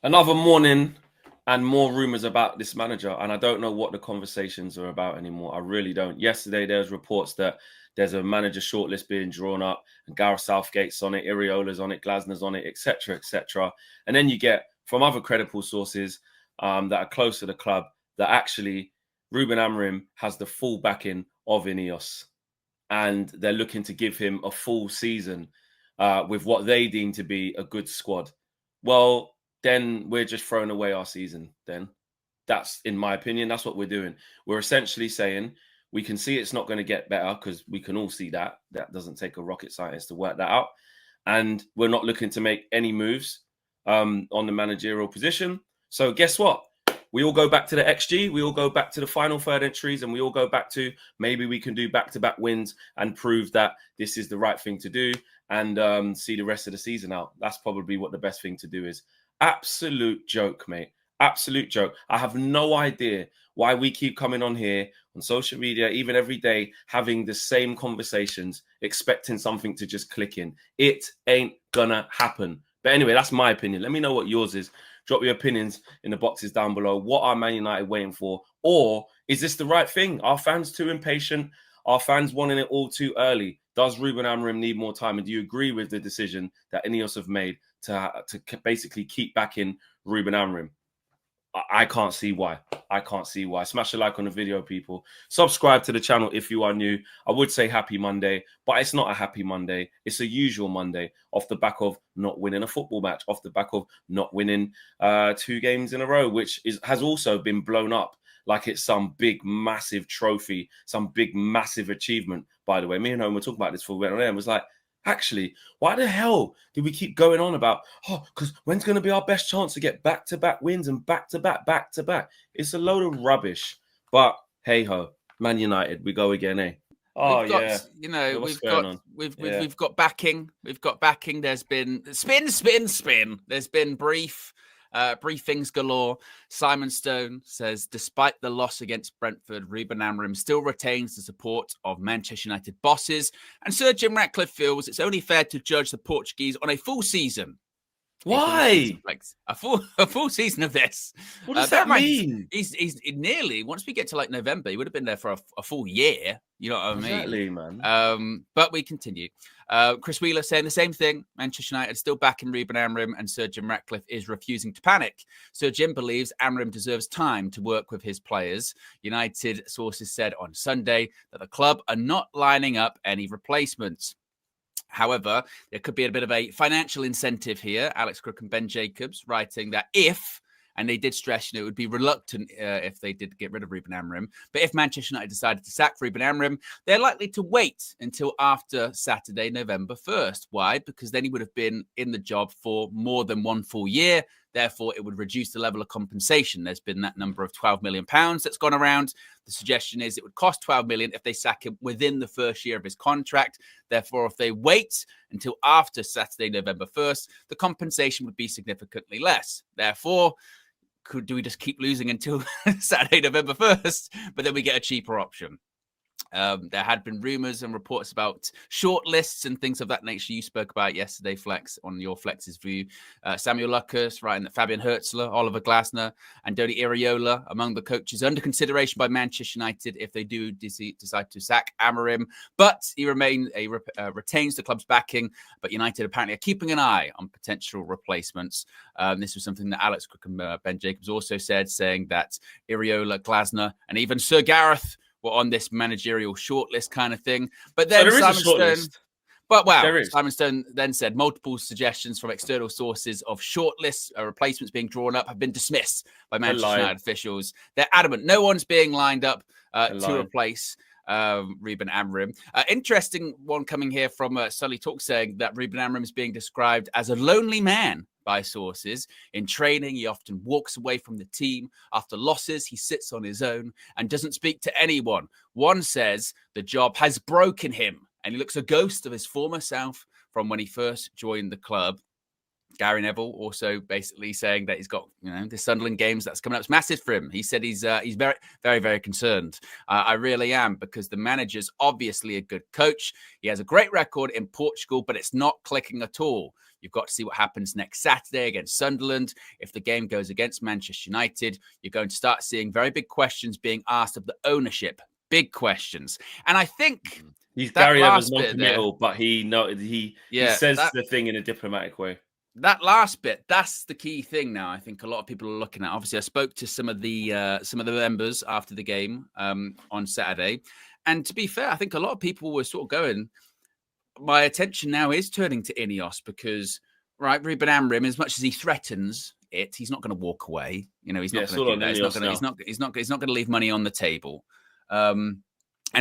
Another morning and more rumours about this manager. And I don't know what the conversations are about anymore. I really don't. Yesterday, there was reports that there's a manager shortlist being drawn up and Gareth Southgate's on it, Iriola's on it, Glasner's on it, etc., etc. And then you get from other credible sources that are close to the club that actually Ruben Amorim has the full backing of INEOS. And they're looking to give him a full season with what they deem to be a good squad. Well, then we're just throwing away our season. Then that's, in my opinion, that's what we're doing. We're essentially saying we can see it's not going to get better because we can all see that. That doesn't take a rocket scientist to work that out. And we're not looking to make any moves on the managerial position. So guess what? We all go back to the XG, we all go back to the final third entries, and we all go back to maybe we can do back-to-back wins and prove that this is the right thing to do and see the rest of the season out. That's probably what the best thing to do is. Absolute joke, mate. Absolute joke. I have no idea why we keep coming on here on social media, even every day, having the same conversations, expecting something to just click in. It ain't gonna happen. But anyway, that's my opinion. Let me know what yours is. Drop your opinions in the boxes down below. What are Man United waiting for? Or is this the right thing? Are fans too impatient? Are fans wanting it all too early? Does Ruben Amorim need more time? And do you agree with the decision that INEOS have made to basically keep backing Ruben Amorim? I can't see why. I can't see why. Smash a like on the video, people. Subscribe to the channel if you are new. I would say happy Monday, but it's not a happy Monday. It's a usual Monday off the back of not winning a football match, off the back of not winning 2 games in a row, which has also been blown up like it's some big, massive trophy, some big, massive achievement. By the way, me and Owen were talking about this before we went on air and was like, actually, why the hell do we keep going on about, because when's going to be our best chance to get back-to-back wins and back-to-back? It's a load of rubbish. But hey-ho, Man United, we go again, eh? Oh, yeah. We've got backing. We've got backing. There's been spin. There's been briefings galore. Simon Stone says, despite the loss against Brentford, Ruben Amorim still retains the support of Manchester United bosses. And Sir Jim Ratcliffe feels it's only fair to judge the Portuguese on a full season. Why? A full season of this. What does that mean? He's nearly, once we get to like November, he would have been there for a full year. You know what I mean? Exactly, man. But we continue. Chris Wheeler saying the same thing. Manchester United still backing Ruben Amorim, and Sir Jim Ratcliffe is refusing to panic. Sir Jim believes Amorim deserves time to work with his players. United sources said on Sunday that the club are not lining up any replacements. However, there could be a bit of a financial incentive here. Alex Crook and Ben Jacobs writing that and they did stress, it would be reluctant if they did get rid of Ruben Amorim. But if Manchester United decided to sack Ruben Amorim, they're likely to wait until after Saturday, November 1st. Why? Because then he would have been in the job for more than 1 full year. Therefore, it would reduce the level of compensation. There's been that number of £12 million that's gone around. The suggestion is it would cost £12 million if they sack him within the first year of his contract. Therefore, if they wait until after Saturday, November 1st, the compensation would be significantly less. Therefore, do we just keep losing until Saturday, November 1st, but then we get a cheaper option? There had been rumours and reports about shortlists and things of that nature. You spoke about yesterday, Flex, on your Flex's view. Samuel Lucas writing that Fabian Hertzler, Oliver Glasner, and Dodi Iriola among the coaches under consideration by Manchester United if they do decide to sack Amorim. But he retains the club's backing. But United apparently are keeping an eye on potential replacements. This was something that Alex Crook and Ben Jacobs also said, saying that Iriola, Glasner, and even Sir Gareth were on this managerial shortlist kind of thing. But then Simon Stone then said multiple suggestions from external sources of shortlists, replacements being drawn up, have been dismissed by Manchester United officials. They're adamant no one's being lined up to replace Ruben Amorim. Interesting one coming here from Sully Talk, saying that Ruben Amorim is being described as a lonely man by sources. In training, he often walks away from the team. After losses, he sits on his own and doesn't speak to anyone. One says the job has broken him, and he looks a ghost of his former self from when he first joined the club. Gary Neville also basically saying that he's got, the Sunderland games that's coming up. It's massive for him. He said he's very, very, very concerned. I really am, because the manager's obviously a good coach. He has a great record in Portugal, but it's not clicking at all. You've got to see what happens next Saturday against Sunderland. If the game goes against Manchester United, you're going to start seeing very big questions being asked of the ownership. Big questions. And I think he's that Gary Evans last bit there, non-committal, but he says the thing in a diplomatic way. That last bit, that's the key thing now. I think a lot of people are looking at. Obviously, I spoke to some of the members after the game on Saturday, and to be fair, I think a lot of people were sort of going, my attention now is turning to INEOS because, right, Ruben Amorim, as much as he threatens it, he's not going to walk away. You know, he's not going to do that. He's not going to leave money on the table. And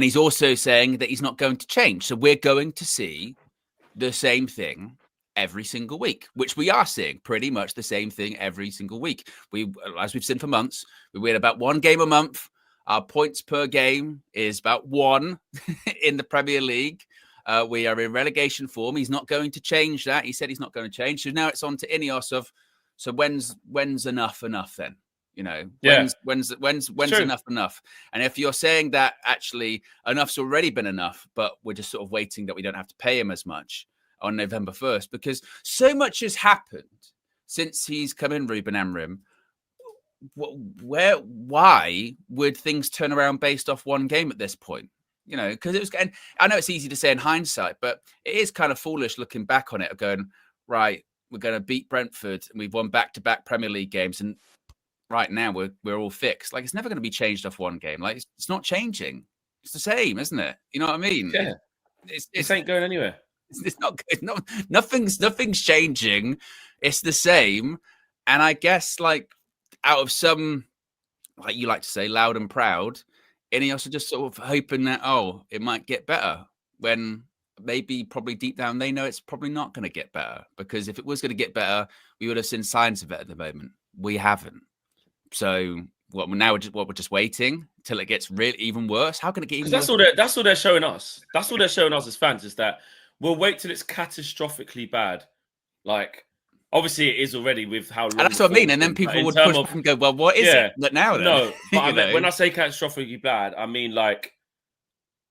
he's also saying that he's not going to change. So we're going to see the same thing every single week, which we are seeing pretty much the same thing every single week. As we've seen for months, we win about one game a month. Our points per game is about 1 in the Premier League. We are in relegation form. He's not going to change that. He said he's not going to change. So now it's on to INEOS of, so when's enough then? You know, when's enough? And if you're saying that actually enough's already been enough, but we're just sort of waiting that we don't have to pay him as much on November 1st, because so much has happened since he's come in, Ruben Amorim. Why would things turn around based off one game at this point? You know, because it was, and I know it's easy to say in hindsight, but it is kind of foolish looking back on it, going, right, we're going to beat Brentford and we've won back-to-back Premier League games, and right now we're all fixed. Like, it's never going to be changed off one game. Like, it's not changing. It's the same, isn't it? You know what I mean? Yeah. It ain't going anywhere. It's not good. No, nothing's changing. It's the same. And I guess, like, out of some, like you like to say, loud and proud, INEOS are just sort of hoping that, it might get better, when maybe probably deep down they know it's probably not going to get better, because if it was going to get better, we would have seen signs of it at the moment. We haven't. So what? Now we're just waiting till it gets really even worse. How can it get even worse? That's all they're showing us. That's all they're showing us as fans, is that we'll wait till it's catastrophically bad. Like, obviously it is already with how long. And that's what I mean. And then people would push back and go, well, what is it now then? No, but when I say catastrophically bad, I mean, like,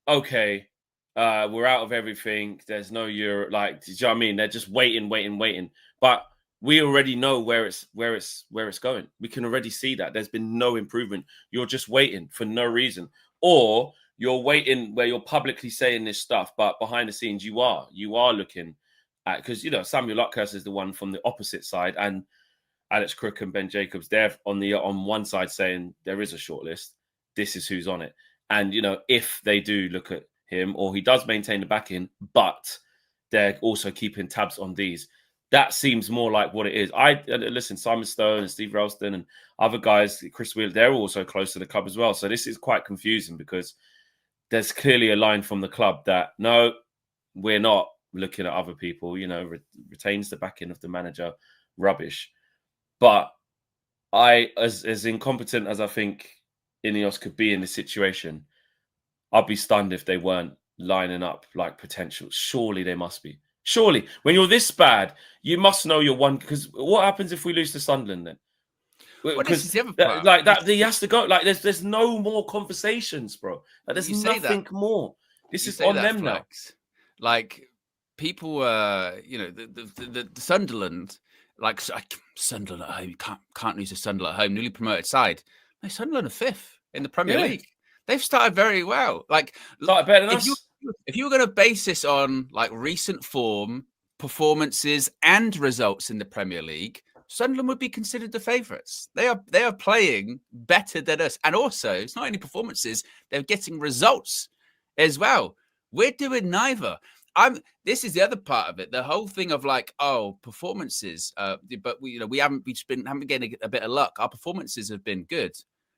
okay, we're out of everything. There's no Euro. Like, do you know what I mean? They're just waiting. But we already know where it's going. We can already see that there's been no improvement. You're just waiting for no reason, or you're waiting where you're publicly saying this stuff, but behind the scenes you are looking at, because, you know, Samuel Luckhurst is the one from the opposite side, and Alex Crook and Ben Jacobs, they're on one side saying there is a shortlist. This is who's on it, and, you know, if they do look at him, or he does maintain the backing, but they're also keeping tabs on these. That seems more like what it is. Listen, Simon Stone and Steve Ralston and other guys, Chris Wheeler, they're also close to the club as well. So this is quite confusing, because there's clearly a line from the club that, no, we're not looking at other people, you know, retains the backing of the manager, rubbish. But as incompetent as I think INEOS could be in this situation, I'd be stunned if they weren't lining up like potential. Surely they must be. Surely, when you're this bad, you must know you're one. Because what happens if we lose to Sunderland then? Because that he has to go. Like, there's no more conversations, bro. Like, there's nothing more. This is on them now. Like, people, you know, the Sunderland, like Sunderland at home, you can't lose to Sunderland at home, newly promoted side. No, Sunderland are 5th in the Premier League. They've started very well. Like, started better than us. If you were going to base this on, like, recent form, performances, and results in the Premier League, Sunderland would be considered the favourites. They are playing better than us, and also it's not only performances; they're getting results as well. We're doing neither. This is the other part of it. The whole thing of, like, performances, but we haven't been getting a bit of luck. Our performances have been good.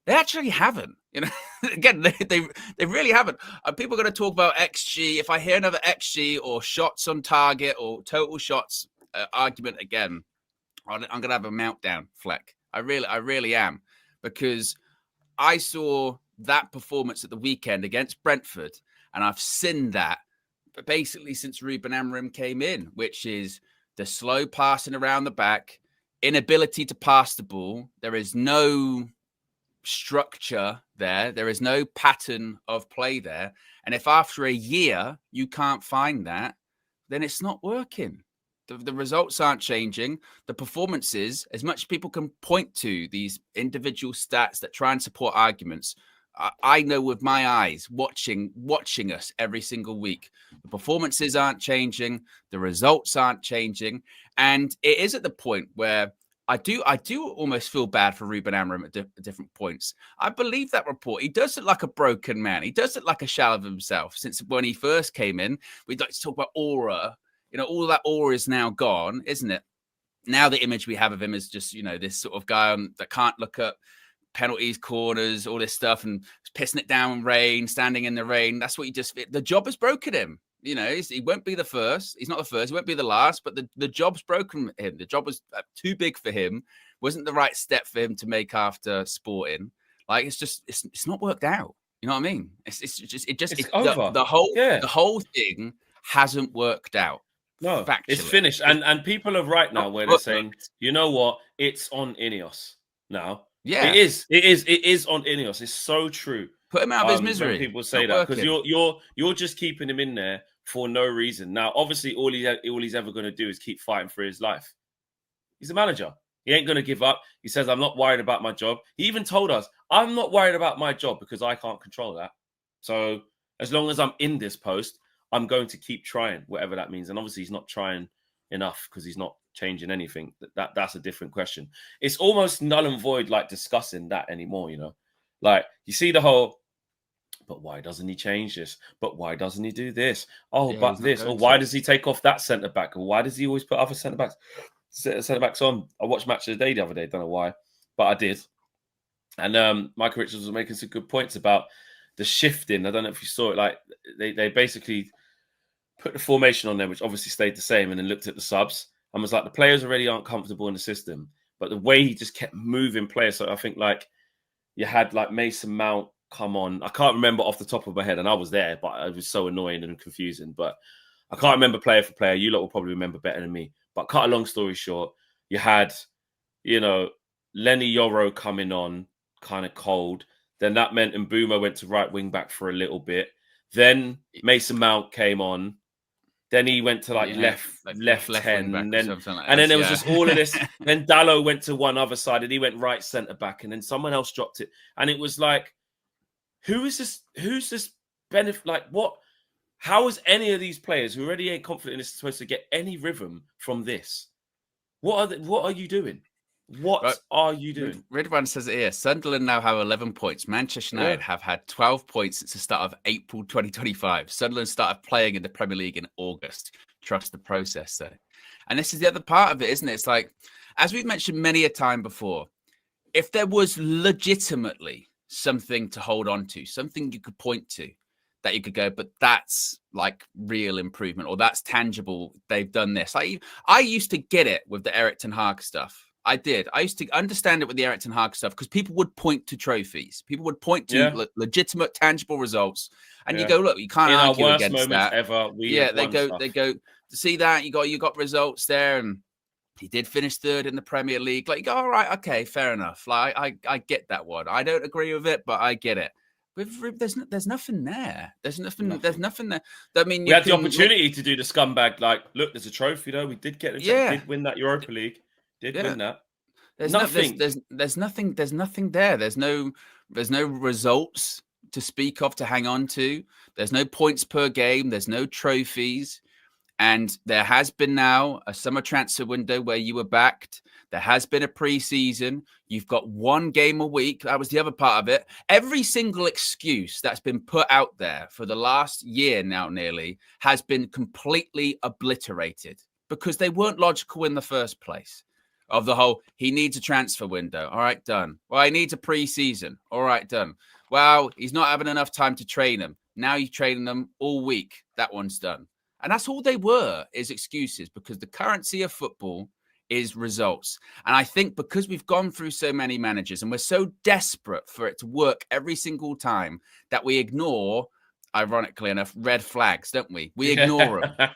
They actually haven't, you know. Again, they really haven't. People are going to talk about XG. If I hear another XG or shots on target or total shots argument again, I'm going to have a meltdown, Fleck. I really am, because I saw that performance at the weekend against Brentford, and I've seen that basically since Ruben Amorim came in, which is the slow passing around the back, inability to pass the ball. There is no structure there is no pattern of play there, and if after a year you can't find that, then it's not working. The results aren't changing. The performances, as much as people can point to these individual stats that try and support arguments, I know with my eyes, watching us every single week, the performances aren't changing, the results aren't changing, and it is at the point where I do almost feel bad for Ruben Amorim at different points. I believe that report. He does look like a broken man. He does look like a shell of himself. Since when he first came in, we'd like to talk about aura. All that aura is now gone, isn't it? Now the image we have of him is just, this sort of guy that can't look at penalties, corners, all this stuff, and pissing it down in rain, standing in the rain. That's what the job has broken him. He won't be the first. He's not the first. He won't be the last, but the job's broken him. The job was too big for him. Wasn't the right step for him to make after Sporting. Like, it's not worked out. You know what I mean? It's over. The whole thing hasn't worked out. No, factually. It's finished. And people are right now where they're saying, you know what? It's on INEOS now. Yeah, it is on INEOS. It's so true. Put him out of his misery. When people say that, because you're just keeping him in there for no reason. Now, obviously, all he's ever going to do is keep fighting for his life. He's a manager. He ain't going to give up. He says, I'm not worried about my job. He even told us, I'm not worried about my job because I can't control that. So as long as I'm in this post, I'm going to keep trying, whatever that means. And obviously, he's not trying enough because he's not changing anything. That's a different question. It's almost null and void, like discussing that anymore. Like you see the whole. But why doesn't he change this? But why doesn't he do this? Oh, yeah, but this. Or why does he take off that centre back? Or why does he always put other centre backs on? I watched Match of the Day the other day. Don't know why, but I did. And Michael Richards was making some good points about the shifting. I don't know if you saw it. Like they basically put the formation on there, which obviously stayed the same, and then looked at the subs and was like, the players already aren't comfortable in the system. But the way he just kept moving players. So I think like you had like Mason Mount come on. I can't remember off the top of my head, and I was there, but it was so annoying and confusing. But I can't remember player for player. You lot will probably remember better than me. But cut a long story short, you had, Lenny Yoro coming on kind of cold. Then that meant Mbeumo went to right wing back for a little bit. Then Mason Mount came on. Then he went to left 10. And then there was just all of this. Then Dallo went to one other side and he went right centre back. And then someone else dropped it. And it was like, who's this benefit? Like, what? How is any of these players who already ain't confident in this supposed to get any rhythm from this? What are you doing? What are you doing? Ridwan says it here. Sunderland now have 11 points. Manchester United have had 12 points since the start of April 2025. Sunderland started playing in the Premier League in August. Trust the process, though. And this is the other part of it, isn't it? It's like, as we've mentioned many a time before, if there was legitimately something to hold on to, something you could point to, that you could go, but that's like real improvement, or that's tangible. They've done this. I used to get it with the Erik ten Hag stuff. I did. I used to understand it with the Erik ten Hag stuff because people would point to trophies. People would point to legitimate, tangible results, and you go, look, you can't argue against that. They go, see that you got results there, and he did finish third in the Premier League. Like, you go, all right, okay, fair enough. Like, I get that one. I don't agree with it, but I get it. There's nothing there. There's nothing there. I mean, we had the opportunity to do the scumbag. Like, look, there's a trophy though. We did get did win that Europa League. Win that. There's nothing. There's nothing there. There's no results to speak of to hang on to. There's no points per game. There's no trophies. And there has been now a summer transfer window where you were backed. There has been a pre-season. You've got one game a week. That was the other part of it. Every single excuse that's been put out there for the last year now nearly has been completely obliterated because they weren't logical in the first place. Of the whole, he needs a transfer window. All right, done. Well, he needs a pre-season. All right, done. Well, he's not having enough time to train them. Now you're training them all week. That one's done. And that's all they were, is excuses, because the currency of football is results. And I think because we've gone through so many managers and we're so desperate for it to work every single time that we ignore, ironically enough, red flags, don't we? We ignore them.